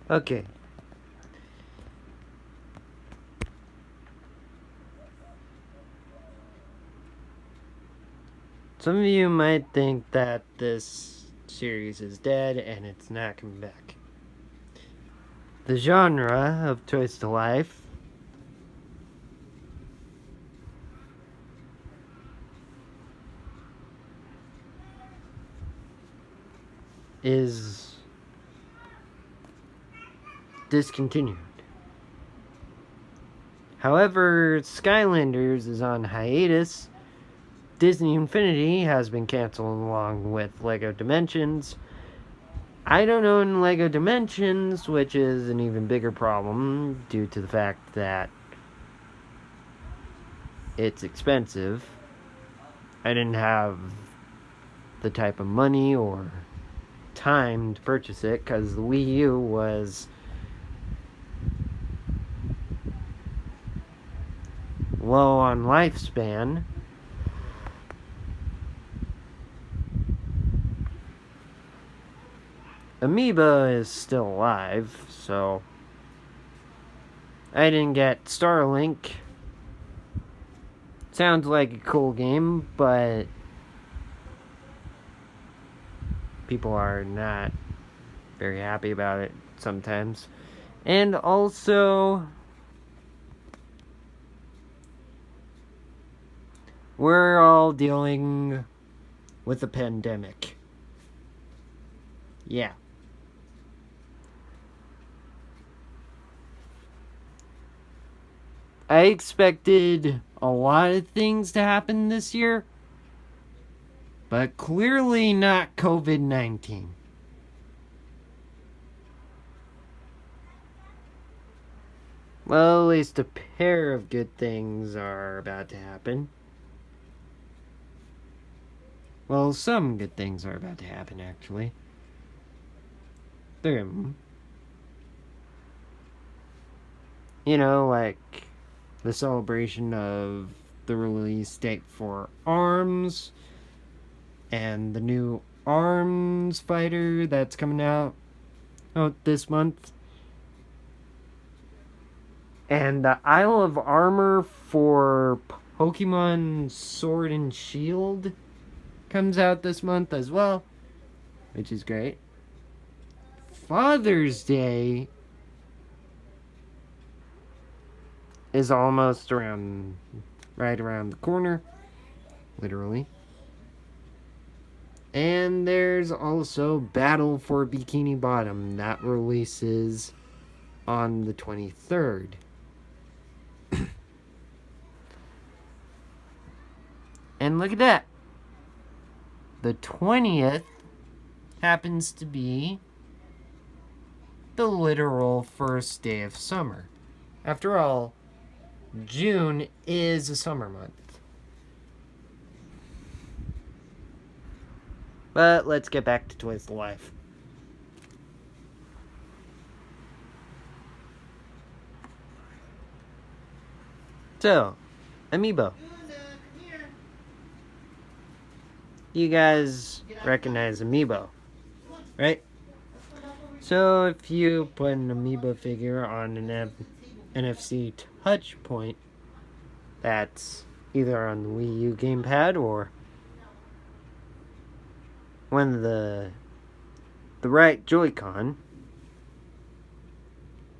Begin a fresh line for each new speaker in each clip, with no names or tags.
Okay. Some of you might think that this series is dead and it's not coming back. The genre of Toys to Life is discontinued. However, Skylanders is on hiatus. Disney Infinity has been canceled along with LEGO Dimensions. I don't own LEGO Dimensions, which is an even bigger problem due to the fact that it's expensive. I didn't have the type of money or time to purchase it because the Wii U was low on lifespan. Amiibo is still alive, so I didn't get Starlink. Sounds like a cool game, but people are not very happy about it sometimes. And also, we're all dealing with a pandemic. Yeah. I expected a lot of things to happen this year, but clearly not COVID-19. Well, at least a pair of good things are about to happen. Well, some good things are about to happen, actually. There. You know, like the celebration of the release date for ARMS and the new ARMS fighter that's coming out this month. And the Isle of Armor for Pokemon Sword and Shield comes out this month as well, which is great. Father's Day is almost right around the corner, literally. And there's also Battle for Bikini Bottom that releases on the 23rd. And look at that. The 20th happens to be the literal first day of summer. After all, June is a summer month. But let's get back to Toys to Life. So, Amiibo. You guys recognize Amiibo, right? So if you put an Amiibo figure on an NFC touch point that's either on the Wii U gamepad or one of the right Joy-Con,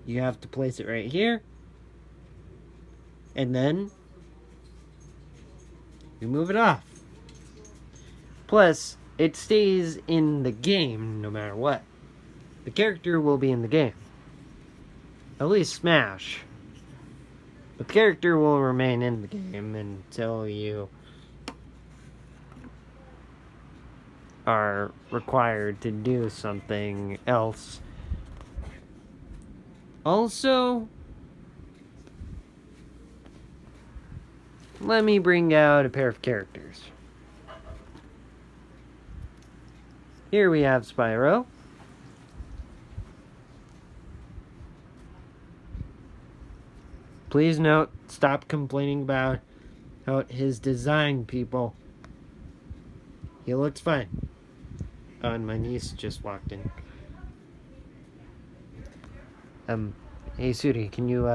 you have to place it right here, and then you move it off. Plus, it stays in the game no matter what. The character will be in the game. At least Smash. But the character will remain in the game until you are required to do something else. Also, let me bring out a pair of characters. Here we have Spyro. Please note, stop complaining about his design, people. He looks fine. Oh, and my niece just walked in. Hey Sudi, can you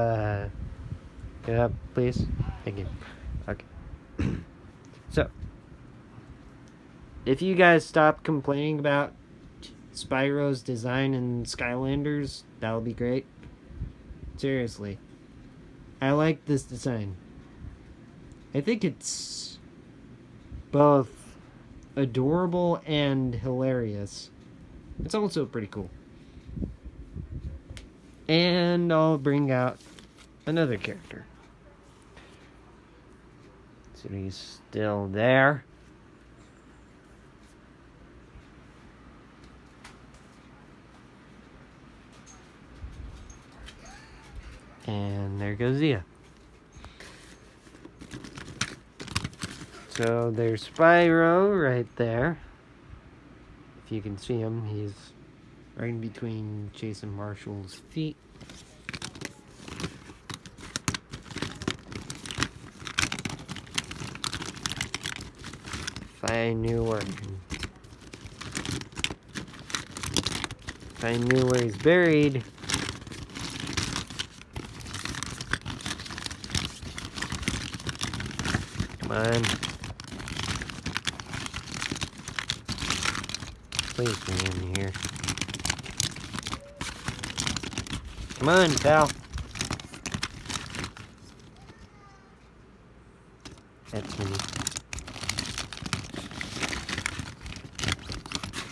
get up, please? Thank you. Okay. So, if you guys stop complaining about Spyro's design in Skylanders, that'll be great. Seriously. I like this design. I think it's both adorable and hilarious. It's also pretty cool. And I'll bring out another character. So he's still there. And there goes Zia. So there's Spyro right there. If you can see him, he's right in between Chase and Marshall's feet. If I knew where he's buried. Come on. Please be in here. Come on, pal. That's Minnie.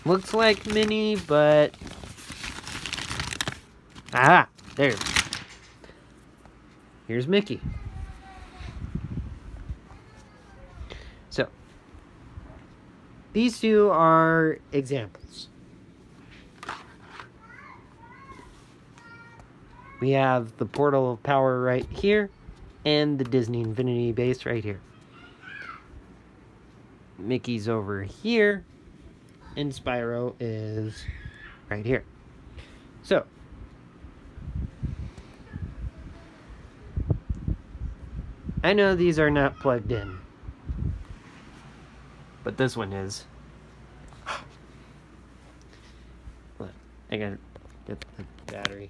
Looks like Minnie, but... Ah! There. Here's Mickey. So, these two are examples. We have the Portal of Power right here, and the Disney Infinity Base right here. Mickey's over here, and Spyro is right here. So, I know these are not plugged in, but this one is. Look, I gotta get the battery.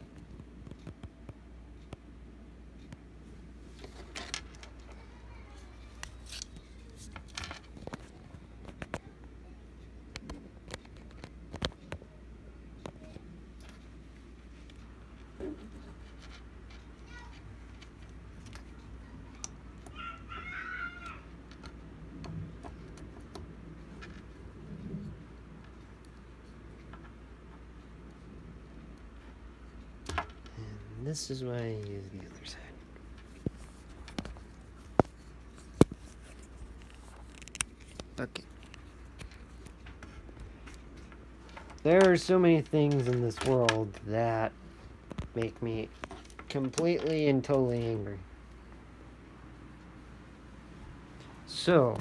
This is why I use the other side. Okay. There are so many things in this world that make me completely and totally angry. So,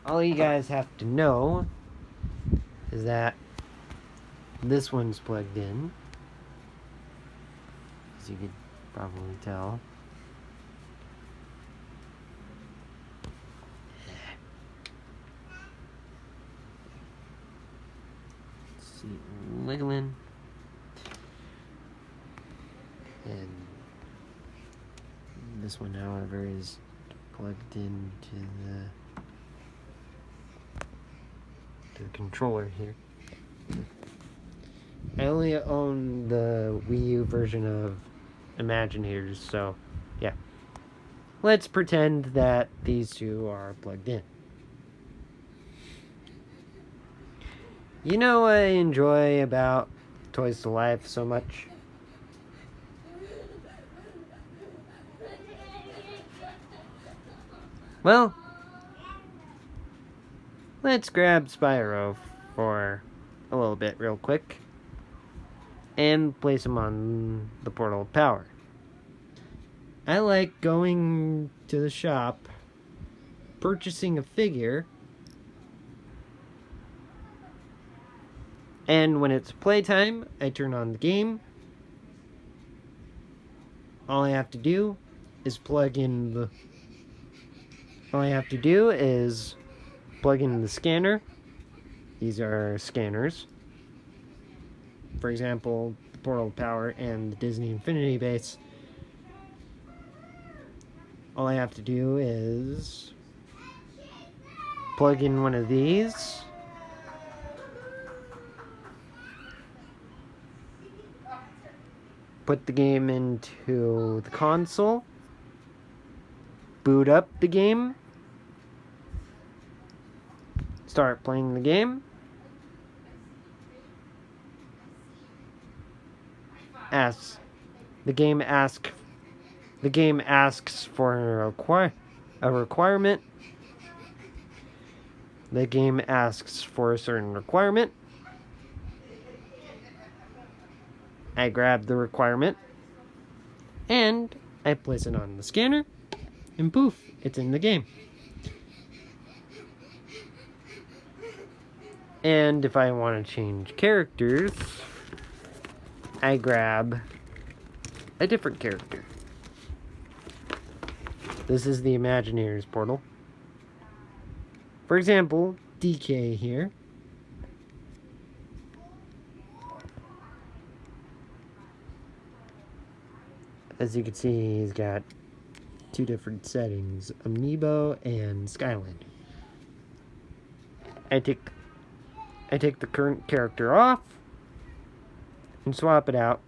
all you guys have to know is that this one's plugged in, as you could probably tell. Let's see, wiggling. And this one, however, is plugged into the controller here. I only own the Wii U version of Imagineers, so yeah. Let's pretend that these two are plugged in. You know what I enjoy about Toys to Life so much? Well, let's grab Spyro for a little bit real quick and place him on the Portal of Power. I like going to the shop, purchasing a figure, and when it's playtime, I turn on the game. All I have to do is plug in the scanner, These are scanners. For example, the Portal of Power and the Disney Infinity Base. All I have to do is plug in one of these. Put the game into the console. Boot up the game. Start playing the game. The game asks for a requirement. The game asks for a certain requirement. I grab the requirement and I place it on the scanner, and poof, it's in the game. And if I want to change characters, I grab a different character. This is the Imagineers portal. For example, DK here. As you can see, he's got two different settings, Amiibo and Skylander. I take the current character off and swap it out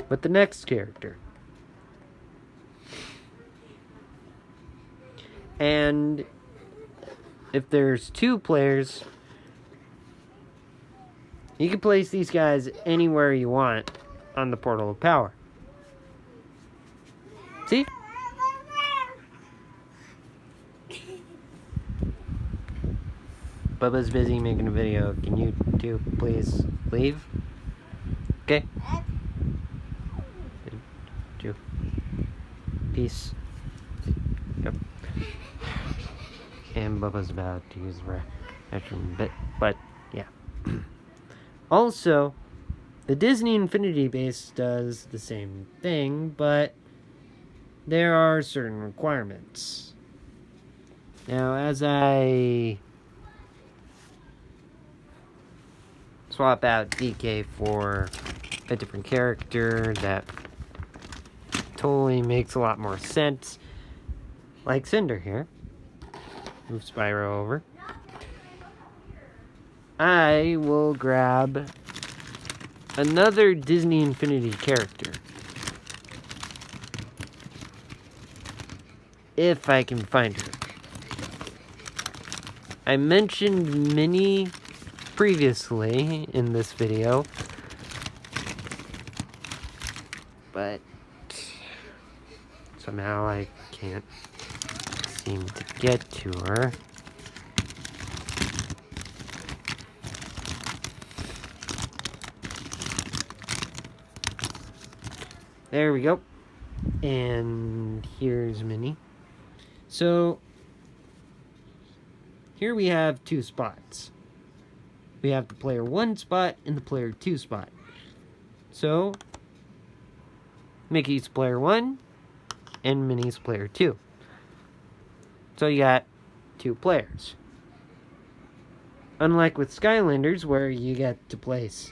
with the next character. And if there's two players, you can place these guys anywhere you want on the Portal of Power. See? Bubba's busy making a video. Can you two please leave? Okay? Two. Peace. Yep. And Bubba's about to use the restroom, but yeah. Also, the Disney Infinity Base does the same thing, but there are certain requirements. Now, as I swap out DK for a different character that totally makes a lot more sense, like Cinder here, move Spyro over, I will grab another Disney Infinity character. If I can find her. I mentioned Minnie previously in this video, but somehow I can't seem to get to her. There we go. And here's Minnie. So, here we have two spots. We have the player 1 spot and the player 2 spot. So, Mickey's player 1 and Minnie's player 2. So you got two players. Unlike with Skylanders, where you get to place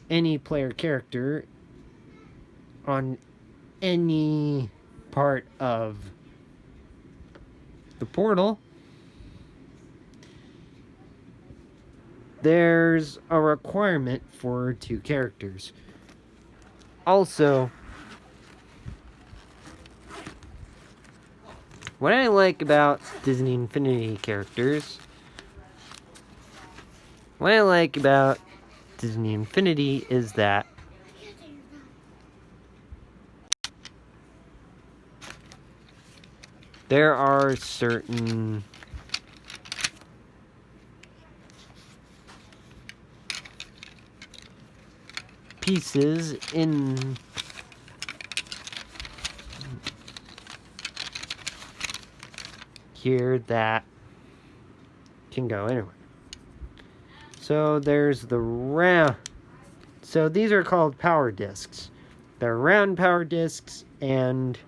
any player character on any part of the portal, there's a requirement for two characters. Also, what I like about Disney Infinity characters, what I like about Disney Infinity is that there are certain pieces in here that can go anywhere. So there's the round. So these are called power discs. They're round power discs and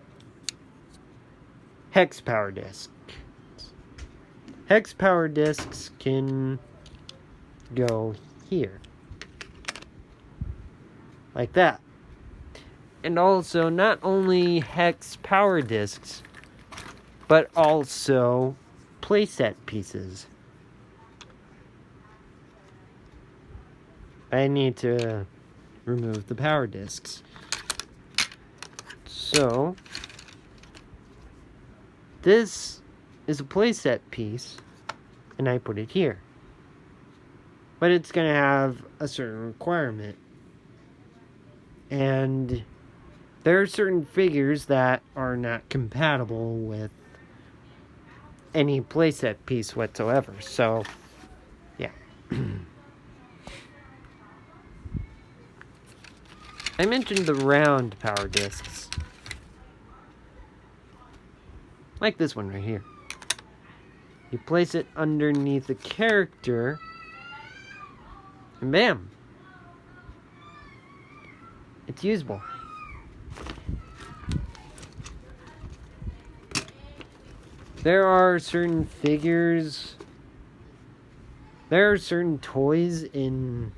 hex power discs. Hex power discs can go here. Like that. And also, not only hex power discs, but also playset pieces. I need to remove the power discs. So, this is a playset piece, and I put it here. But it's going to have a certain requirement. And there are certain figures that are not compatible with any playset piece whatsoever. So, yeah. I mentioned the round power discs. Like this one right here. You place it underneath the character, and bam! It's usable. There are certain figures, there are certain toys in,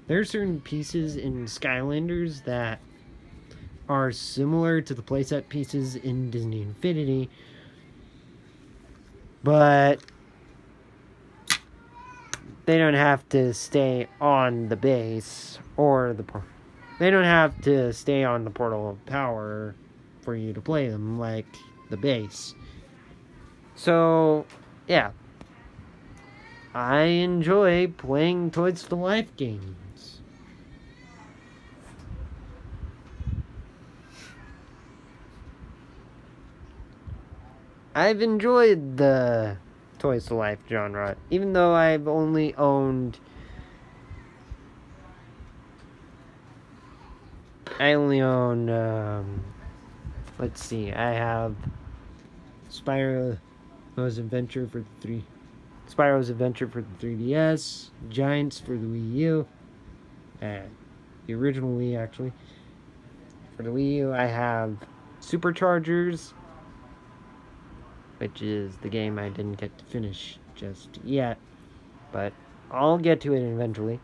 there are certain pieces in Skylanders that are similar to the playset pieces in Disney Infinity, but they don't have to stay on the base or they don't have to stay on the Portal of Power for you to play them like the base. So, yeah. I enjoy playing Toys to Life games. I've enjoyed the Toys to Life genre, even though I've only owned... I only own, let's see, I have Spyro's Adventure for the 3DS, Giants for the Wii U, the original Wii actually. For the Wii U, I have Superchargers, which is the game I didn't get to finish just yet, but I'll get to it eventually.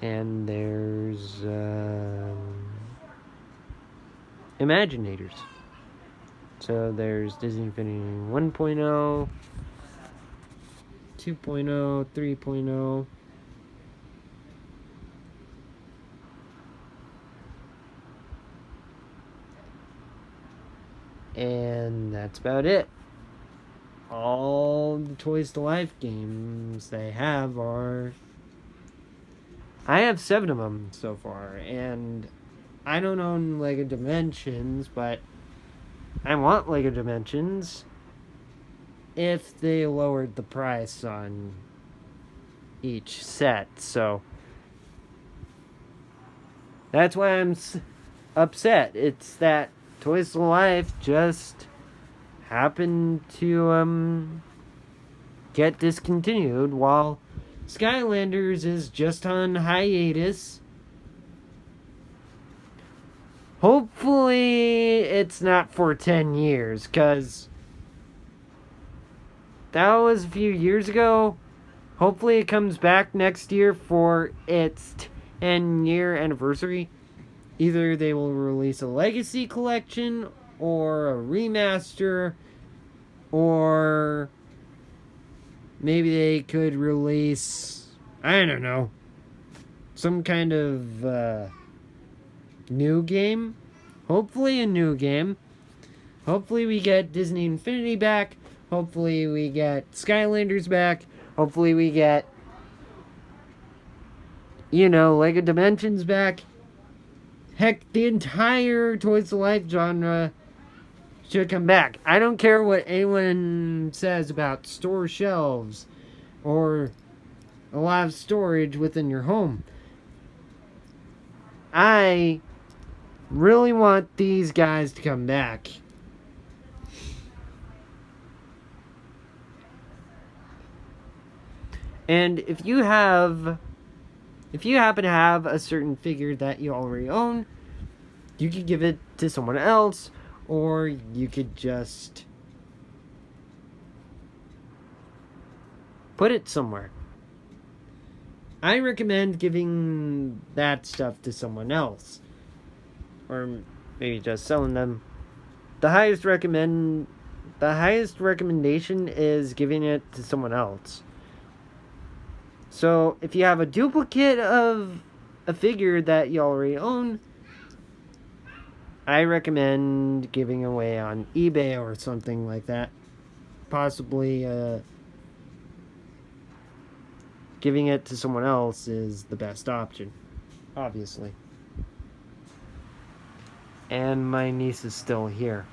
And there's Imaginators. So there's Disney Infinity 1.0, 2.0, 3.0. And that's about it. All the Toys to Life games they have are... I have 7 of them so far, and I don't own LEGO Dimensions, but I want LEGO Dimensions if they lowered the price on each set, so that's why I'm upset. It's that Toys to Life just happened to get discontinued while Skylanders is just on hiatus. Hopefully it's not for 10 years, because that was a few years ago. Hopefully it comes back next year for its 10-year anniversary. Either they will release a Legacy Collection, or a remaster, or maybe they could release, I don't know, some kind of new game. Hopefully a new game. Hopefully we get Disney Infinity back. Hopefully we get Skylanders back. Hopefully we get, LEGO Dimensions back. Heck, the entire Toys to Life genre should come back. I don't care what anyone says about store shelves or a lot of storage within your home. I really want these guys to come back. And if you happen to have a certain figure that you already own, you could give it to someone else, or you could just put it somewhere. I recommend giving that stuff to someone else. Or maybe just selling them. The highest recommendation is giving it to someone else. So if you have a duplicate of a figure that you already own, I recommend giving away on eBay or something like that. Possibly giving it to someone else is the best option, obviously. And my niece is still here.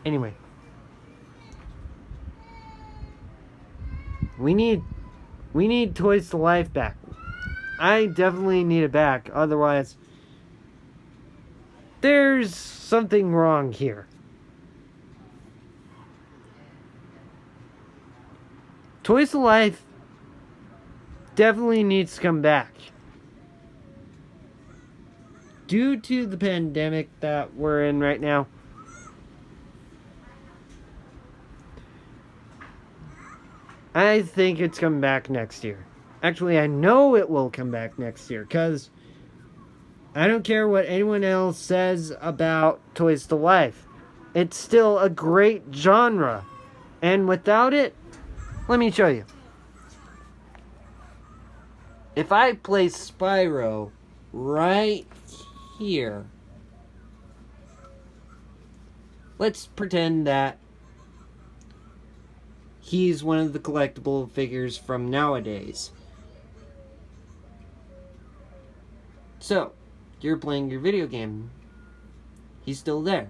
Anyway, we need Toys to Life back. I definitely need it back. Otherwise, there's something wrong here. Toys to Life definitely needs to come back. Due to the pandemic that we're in right now, I think it's coming back next year. Actually, I know it will come back next year, because I don't care what anyone else says about Toys to Life. It's still a great genre. And without it, let me show you. If I place Spyro right here, let's pretend that he's one of the collectible figures from nowadays. So, you're playing your video game. He's still there.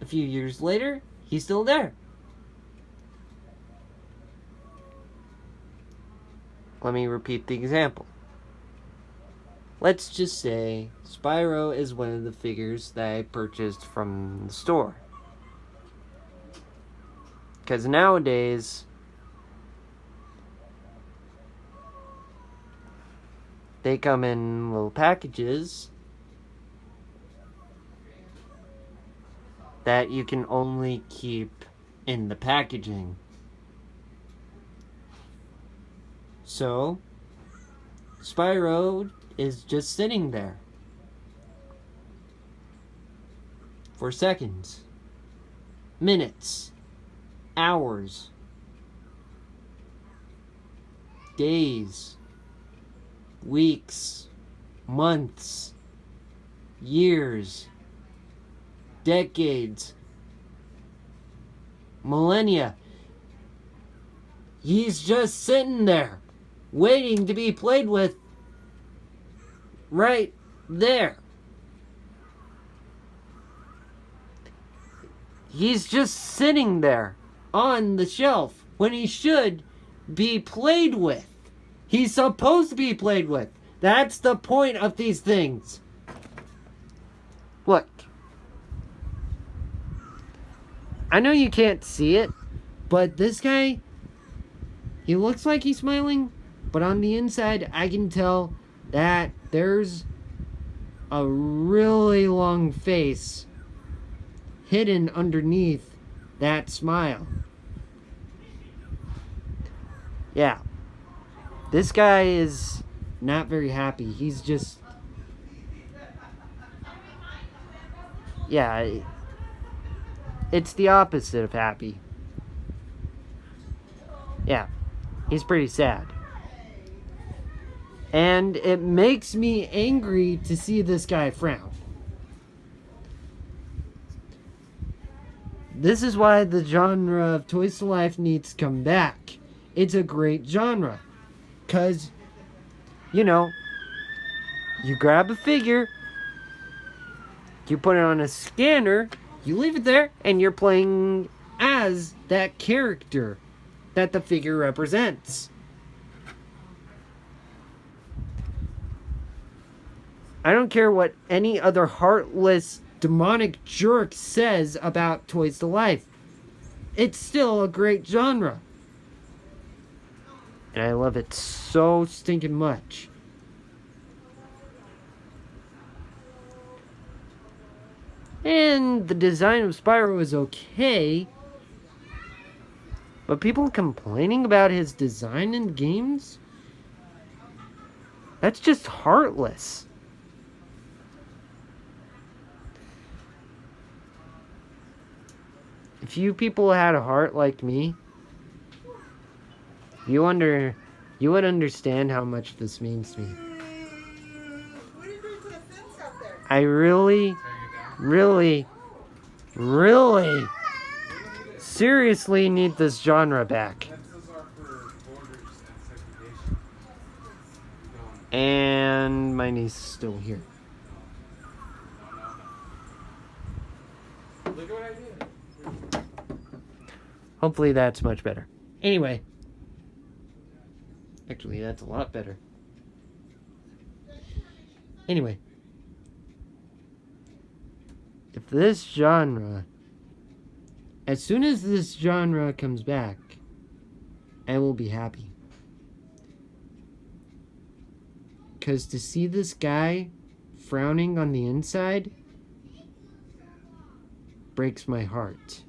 A few years later, he's still there. Let me repeat the example. Let's just say Spyro is one of the figures that I purchased from the store. Because nowadays, they come in little packages that you can only keep in the packaging. So, Spyro is just sitting there for seconds, minutes, hours, days, weeks, months, years, decades, millennia. He's just sitting there, waiting to be played with right there. He's just sitting there on the shelf when he should be played with. He's supposed to be played with. That's the point of these things. Look. I know you can't see it, but this guy, he looks like he's smiling, but on the inside, I can tell that there's a really long face hidden underneath that smile. Yeah. This guy is not very happy. He's just... yeah, it's the opposite of happy. Yeah, he's pretty sad. And it makes me angry to see this guy frown. This is why the genre of Toys to Life needs to come back. It's a great genre. Because, you know, you grab a figure, you put it on a scanner, you leave it there, and you're playing as that character that the figure represents. I don't care what any other heartless, demonic jerk says about Toys to Life. It's still a great genre. And I love it so stinking much. And the design of Spyro is okay. But people complaining about his design in games? That's just heartless. If you people had a heart like me, you would understand how much this means to me.
What are you doing to the fence out there?
I really, really seriously need this genre back. And my niece is still here.
Look at what I did.
Hopefully that's much better. Anyway. Actually, that's a lot better. Anyway. If this genre... As soon as this genre comes back, I will be happy. Because to see this guy frowning on the inside breaks my heart.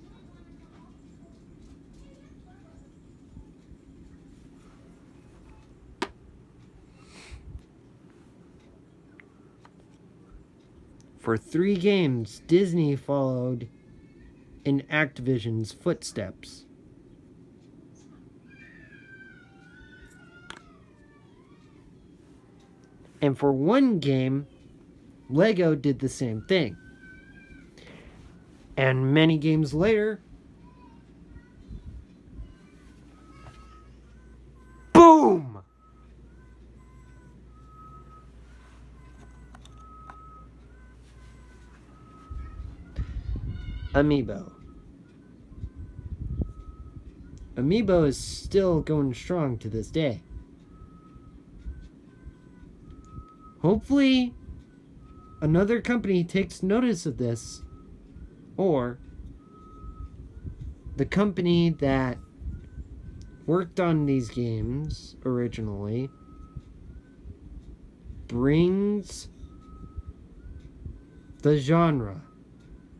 For 3 games, Disney followed in Activision's footsteps. And for 1 game, Lego did the same thing. And many games later, boom! Amiibo. Amiibo is still going strong to this day. Hopefully, another company takes notice of this, or the company that worked on these games originally brings the genre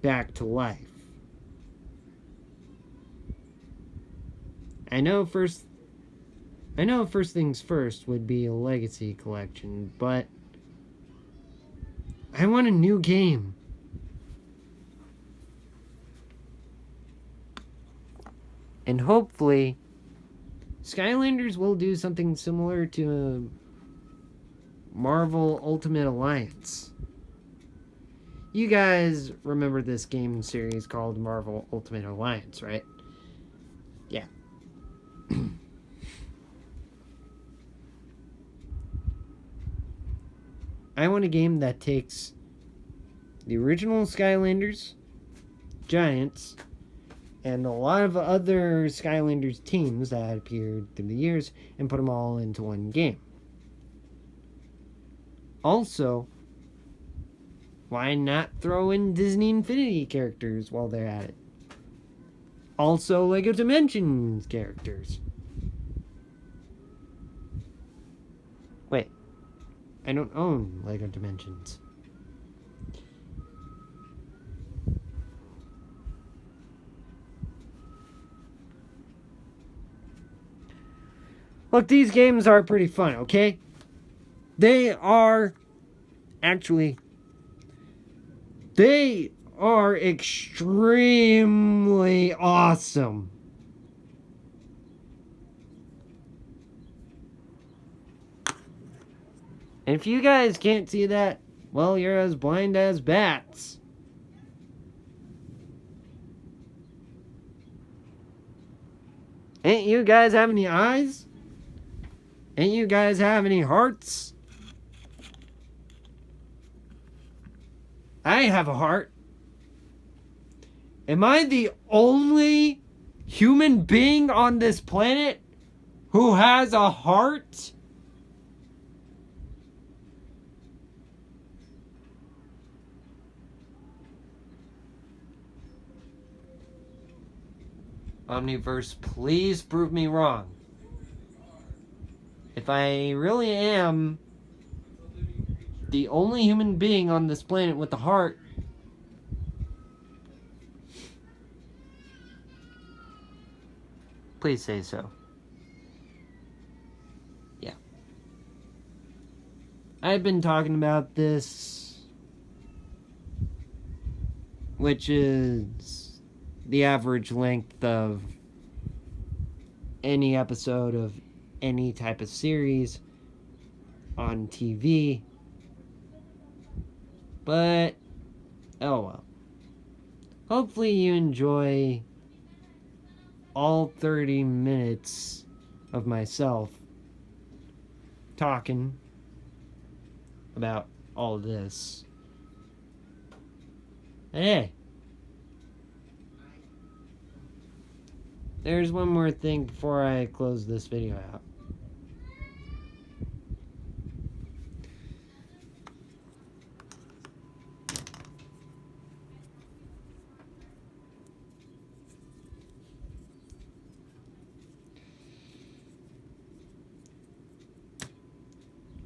back to life. I know first things first would be a legacy collection, but I want a new game. And hopefully, Skylanders will do something similar to Marvel Ultimate Alliance. You guys remember this game series called Marvel Ultimate Alliance, right? Yeah. I want a game that takes the original Skylanders, Giants, and a lot of other Skylanders teams that appeared through the years and put them all into one game. Also, why not throw in Disney Infinity characters while they're at it? Also, LEGO Dimensions characters. Wait, I don't own LEGO Dimensions. Look, these games are pretty fun, okay? They are extremely awesome. And if you guys can't see that, well, you're as blind as bats. Ain't you guys have any eyes? Ain't you guys have any hearts? I have a heart. Am I the only human being on this planet who has a heart? Omniverse, please prove me wrong. If I really am the only human being on this planet with a heart, please say so. Yeah. I've been talking about this, which is the average length of any episode of any type of series on TV. But, oh well. Hopefully you enjoy all 30 minutes of myself talking about all this. And hey, there's one more thing before I close this video out.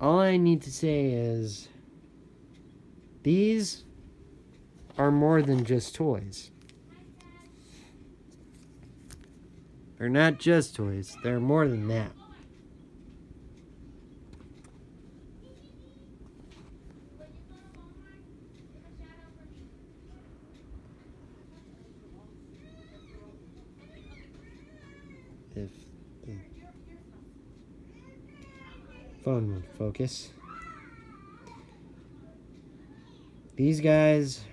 All I need to say is, these are more than just toys. They're not just toys, they're more than that. If the phone would focus. These guys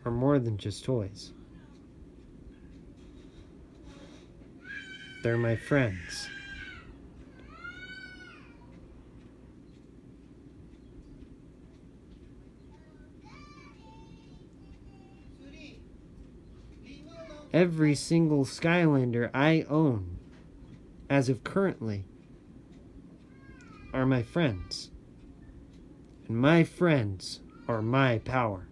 are more than just toys. They're my friends. Every single Skylander I own, as of currently, are my friends. And my friends are my power.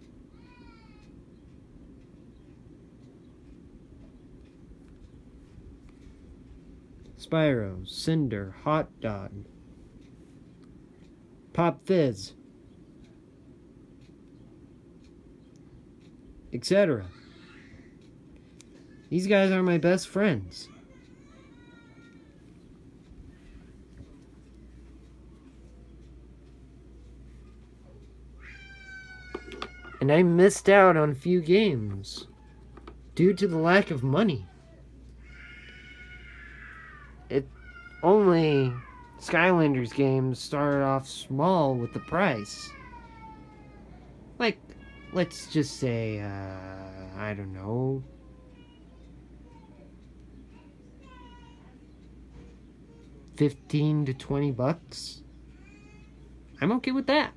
Spyro, Cinder, Hot Dog, Pop Fizz, etc. These guys are my best friends. And I missed out on a few games due to the lack of money. Only Skylanders games started off small with the price. Like, let's just say, I don't know, $15 to $20. I'm okay with that.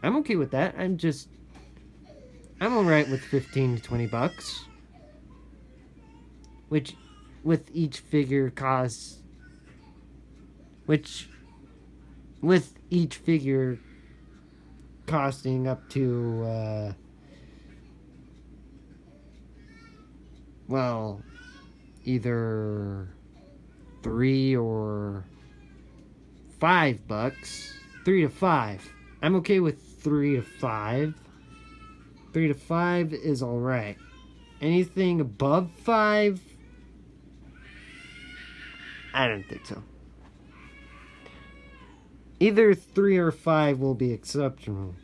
I'm okay with that. I'm alright with $15 to $20. Which, with each figure costs, with each figure costing up to, well, either $3 or $5. $3 to $5. I'm okay with $3 to $5. $3 to $5 is alright. Anything above $5, I don't think so. Either 3 or 5 will be exceptional.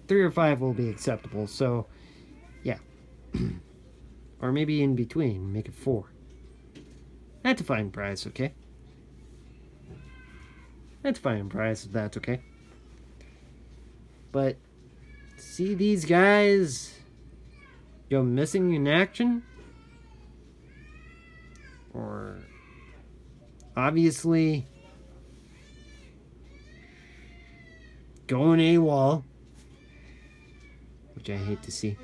3 or 5 will be acceptable, so yeah. Or maybe in between, make it 4. That's a fine price, okay? That's a fine price if that's okay. But see these guys go missing in action? Or obviously going AWOL, which I hate to see.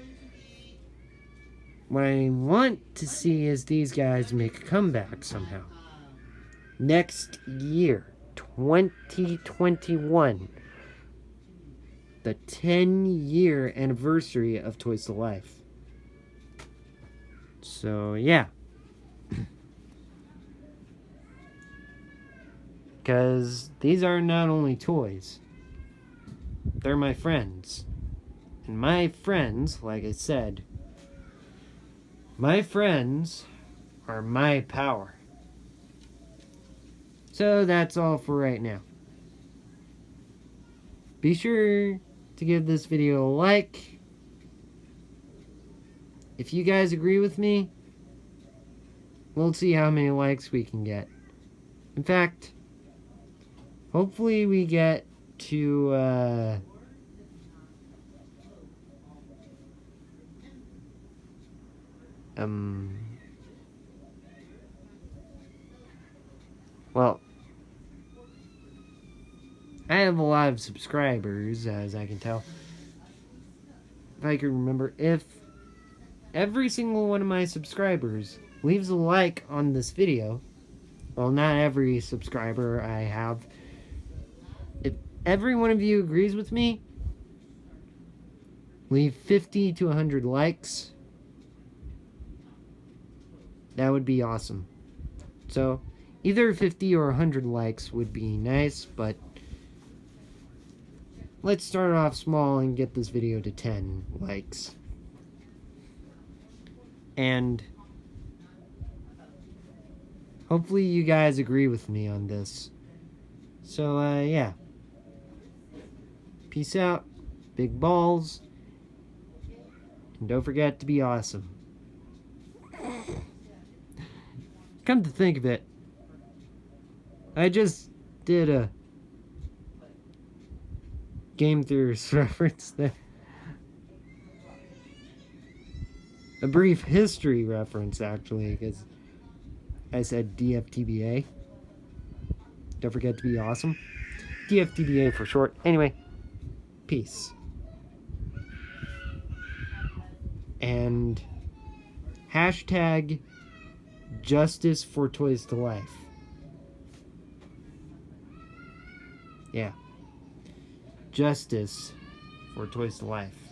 What I want to see is these guys make a comeback somehow. Next year, 2021, the 10-year anniversary of Toys to Life. So, yeah. Because these are not only toys, they're my friends. And my friends, like I said, My friends are my power. So that's all for right now. Be sure to give this video a like. If you guys agree with me, we'll see how many likes we can get. In fact, hopefully we get to well, I have a lot of subscribers, as I can tell. If I can remember, if every single one of my subscribers leaves a like on this video, well, not every subscriber I have, if every one of you agrees with me, leave 50 to 100 likes, that would be awesome. So, either 50 or 100 likes would be nice, but let's start off small and get this video to 10 likes. And hopefully you guys agree with me on this. So, yeah. Peace out. Big balls. And don't forget to be awesome. Come to think of it, I just did a Game Theorist reference there. A brief history reference, actually, because I said DFTBA. Don't forget to be awesome. DFTBA for short. Anyway, peace. And hashtag Justice for Toys to Life. Yeah. Justice for Toys to Life.